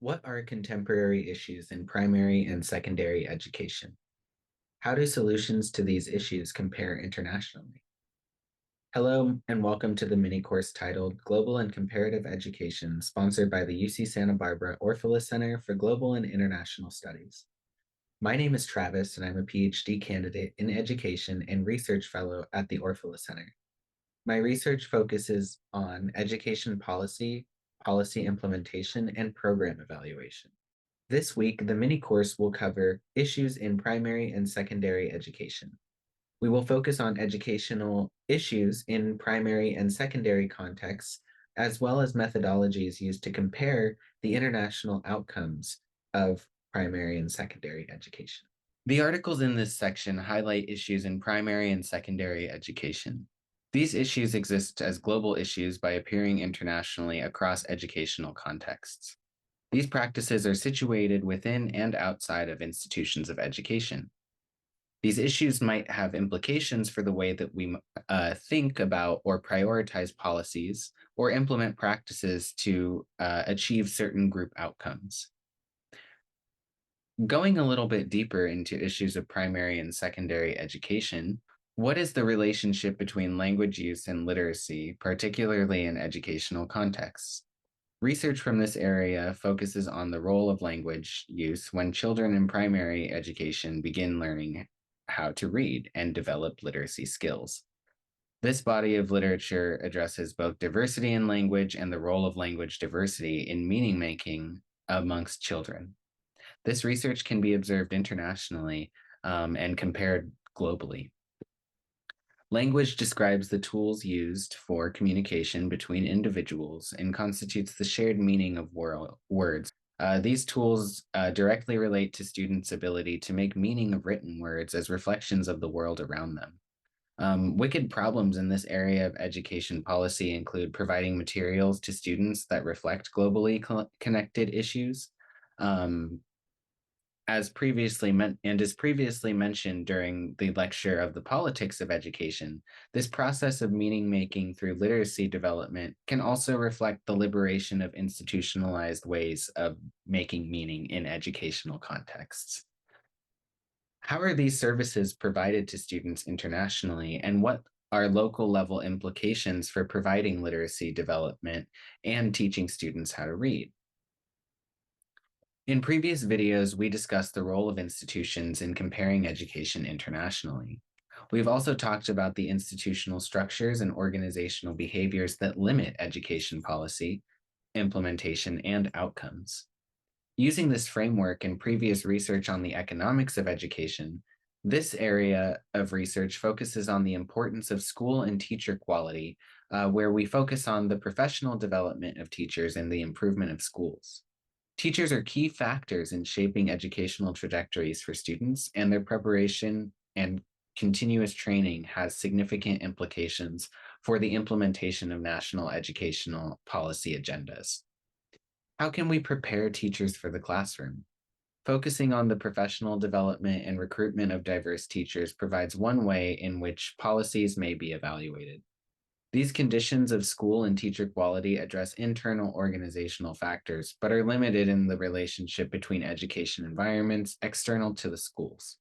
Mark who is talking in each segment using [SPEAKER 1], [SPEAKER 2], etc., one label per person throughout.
[SPEAKER 1] What are contemporary issues in primary and secondary education? How do solutions to these issues compare internationally? Hello, and welcome to the mini course titled Global and Comparative Education, sponsored by the UC Santa Barbara Orpheus Center for Global and International Studies. My name is Travis, and I'm a PhD candidate in education and research fellow at the Orpheus Center. My research focuses on education policy, policy implementation, and program evaluation. This week, the mini course will cover issues in primary and secondary education. We will focus on educational issues in primary and secondary contexts, as well as methodologies used to compare the international outcomes of primary and secondary education. The articles in this section highlight issues in primary and secondary education. These issues exist as global issues by appearing internationally across educational contexts. These practices are situated within and outside of institutions of education. These issues might have implications for the way that we think about or prioritize policies or implement practices to achieve certain group outcomes. Going a little bit deeper into issues of primary and secondary education, what is the relationship between language use and literacy, particularly in educational contexts? Research from this area focuses on the role of language use when children in primary education begin learning how to read and develop literacy skills. This body of literature addresses both diversity in language and the role of language diversity in meaning making amongst children. This research can be observed internationally and compared globally. Language describes the tools used for communication between individuals and constitutes the shared meaning of words. These tools directly relate to students' ability to make meaning of written words as reflections of the world around them. Wicked problems in this area of education policy include providing materials to students that reflect globally connected issues, as previously mentioned during the lecture of the politics of education, this process of meaning making through literacy development can also reflect the liberation of institutionalized ways of making meaning in educational contexts. How are these services provided to students internationally, and what are local level implications for providing literacy development and teaching students how to read? In previous videos, we discussed the role of institutions in comparing education internationally. We've also talked about the institutional structures and organizational behaviors that limit education policy, implementation, and outcomes. Using this framework and previous research on the economics of education, this area of research focuses on the importance of school and teacher quality, where we focus on the professional development of teachers and the improvement of schools. Teachers are key factors in shaping educational trajectories for students, and their preparation and continuous training has significant implications for the implementation of national educational policy agendas. How can we prepare teachers for the classroom? Focusing on the professional development and recruitment of diverse teachers provides one way in which policies may be evaluated. These conditions of school and teacher quality address internal organizational factors, but are limited in the relationship between education environments external to the schools.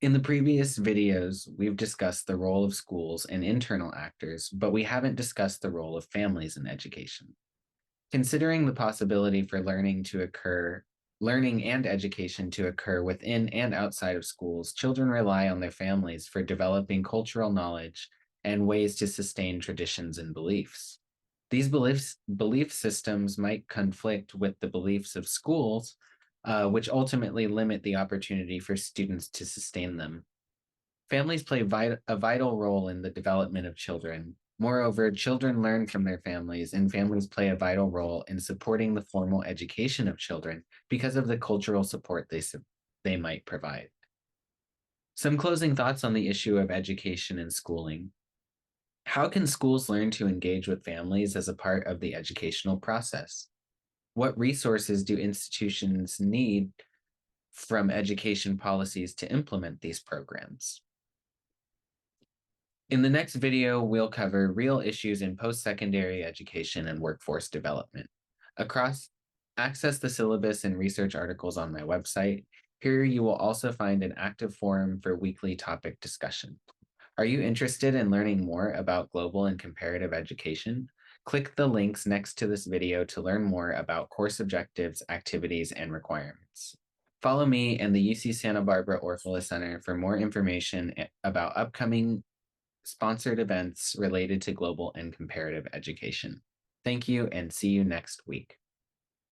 [SPEAKER 1] In the previous videos, we've discussed the role of schools and internal actors, but we haven't discussed the role of families in education. Considering the possibility for learning and education to occur within and outside of schools, children rely on their families for developing cultural knowledge and ways to sustain traditions and beliefs. These belief systems might conflict with the beliefs of schools, which ultimately limit the opportunity for students to sustain them. Families play a vital role in the development of children. Moreover, children learn from their families, and families play a vital role in supporting the formal education of children because of the cultural support they might provide. Some closing thoughts on the issue of education and schooling. How can schools learn to engage with families as a part of the educational process? What resources do institutions need from education policies to implement these programs? In the next video, we'll cover real issues in post-secondary education and workforce development. Across, access the syllabus and research articles on my website. Here you will also find an active forum for weekly topic discussion. Are you interested in learning more about global and comparative education? Click the links next to this video to learn more about course objectives, activities, and requirements. Follow me and the UC Santa Barbara Orfila Center for more information about upcoming sponsored events related to global and comparative education. Thank you and see you next week.